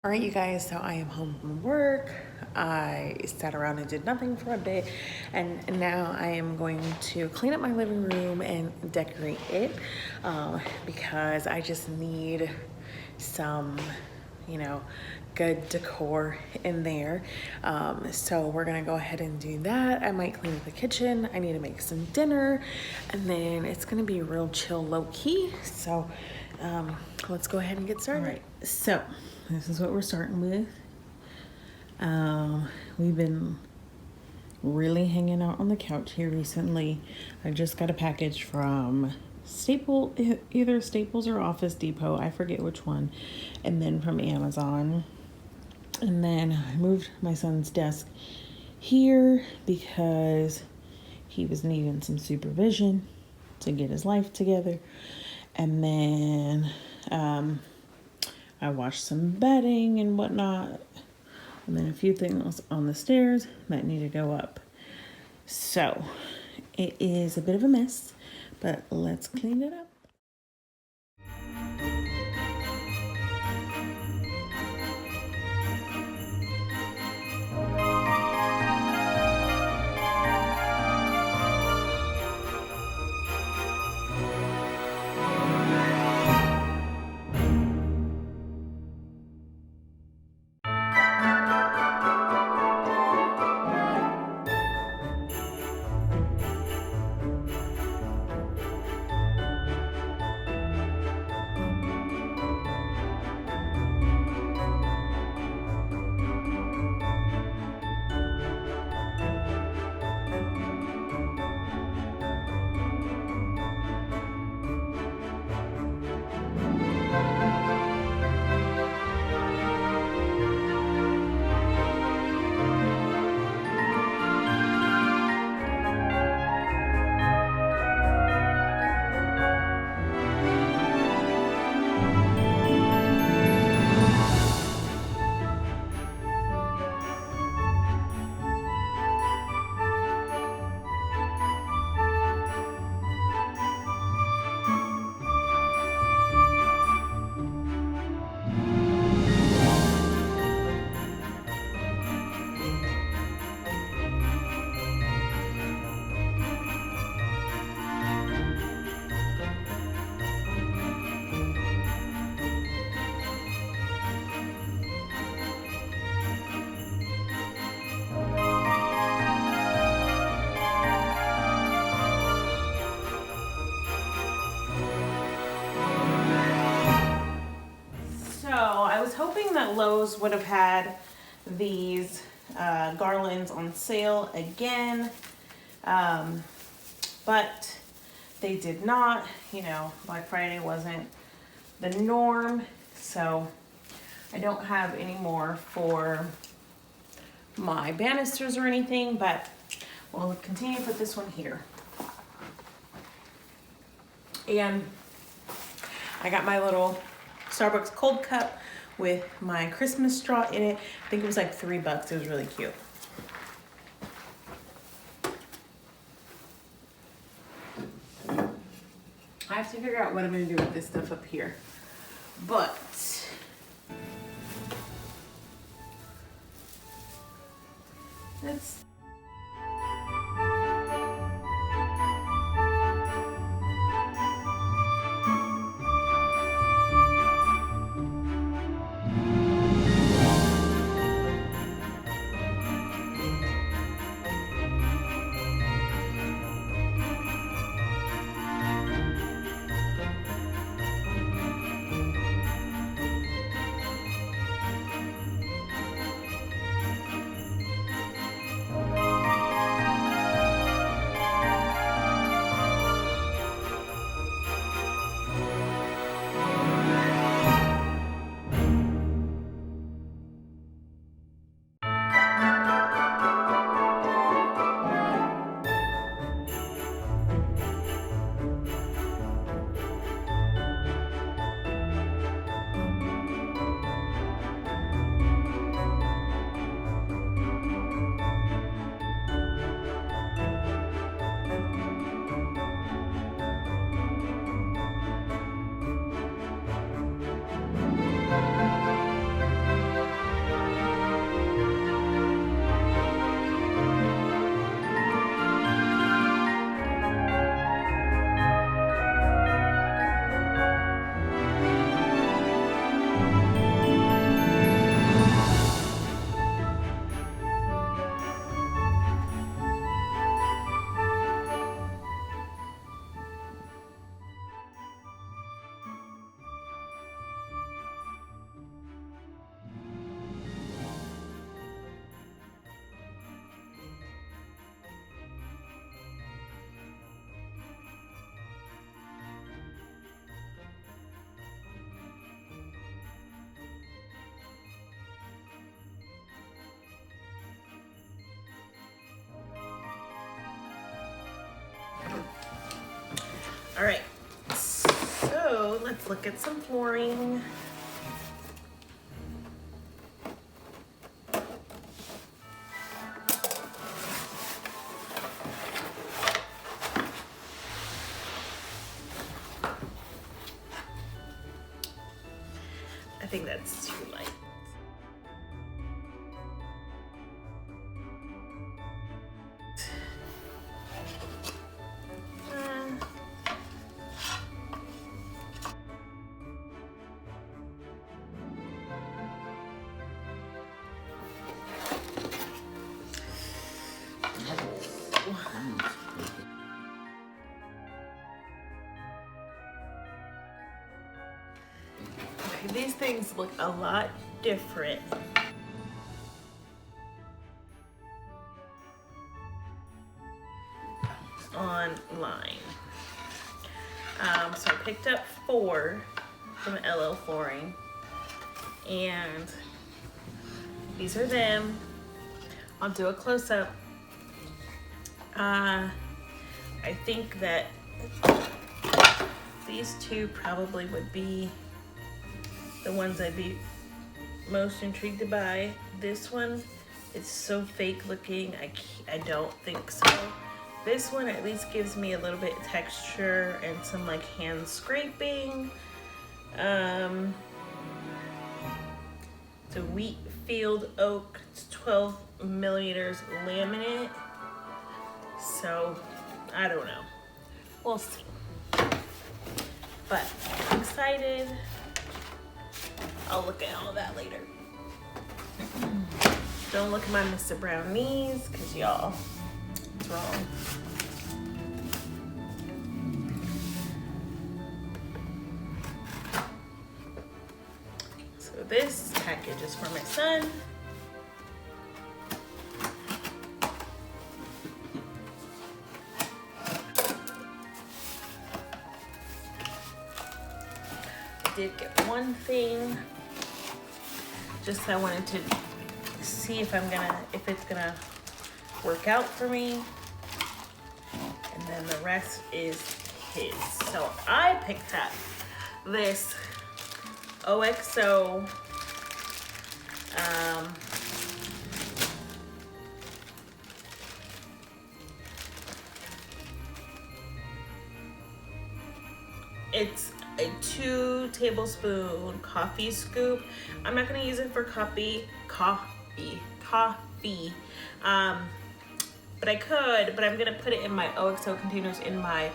All right, you guys, so I am home from work. I sat around and did nothing for a bit, and now I am going to clean up my living room and decorate it because I just need some, good decor in there. So we're gonna go ahead and do that. I might clean up the kitchen. I need to make some dinner, and then it's gonna be real chill, low key. So let's go ahead and get started. All right, so this is what we're starting with. We've been really hanging out on the couch here recently. I just got a package from either Staples or Office Depot, I forget which one, and then from Amazon. And then I moved my son's desk here because he was needing some supervision to get his life together. And then I washed some bedding and whatnot, and then a few things on the stairs that need to go up. So it is a bit of a mess, but let's clean it up. I was hoping that Lowe's would have had these garlands on sale again, but they did not. Black Friday wasn't the norm, so I don't have any more for my banisters or anything, but we'll continue to put this one here. And I got my little Starbucks cold cup with my Christmas straw in it. I think it was like $3. It was really cute. I have to figure out what I'm gonna do with this stuff up here. But let's All right, so let's look at some flooring. I think that's too light. Okay, these things look a lot different. Online. So I picked up 4 from LL Flooring, and these are them. I'll do a close-up. I think that these 2 probably would be the ones I'd be most intrigued to buy. This one, it's so fake looking, I don't think so. This one at least gives me a little bit of texture and some like hand scraping. It's a Wheatfield oak, it's 12 millimeters laminate. So, I don't know. We'll see. But I'm excited. I'll look at all that later. Don't look at my Mr. Brown knees, because y'all, it's wrong. So this package is for my son. I did get one thing. Just I wanted to see if it's gonna work out for me. And then the rest is his. So I picked up this OXO it's a 2 tablespoon coffee scoop. I'm not gonna use it for coffee. But I could, but I'm gonna put it in my OXO containers in my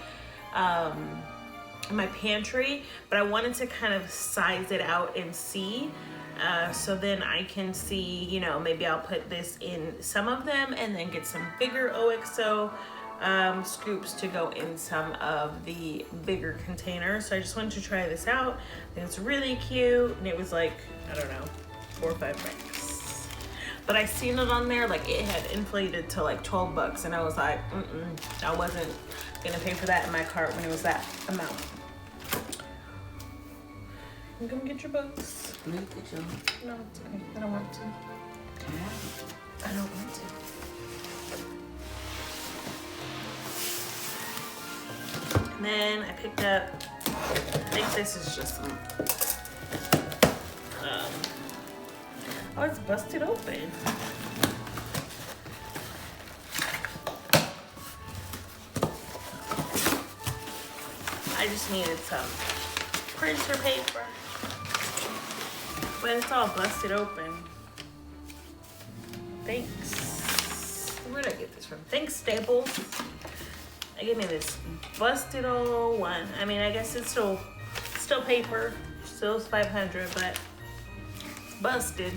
pantry. But I wanted to kind of size it out and see. So then I can see, you know, maybe I'll put this in some of them and then get some bigger OXO scoops to go in some of the bigger containers. So I just wanted to try this out. I think it's really cute, and it was like, I don't know, $4 or $5. But I seen it on there, like it had inflated to like 12 bucks, and I was like, I wasn't gonna pay for that in my cart when it was that amount. You come get your books. No, it's okay. I don't want to. I don't want to. And then I picked up, I think this is just some, oh, it's busted open. I just needed some printer paper, but it's all busted open. Thanks. Where did I get this from? Thanks, Staples. They gave me this busted old one. I mean, I guess it's still paper, still $500, but busted.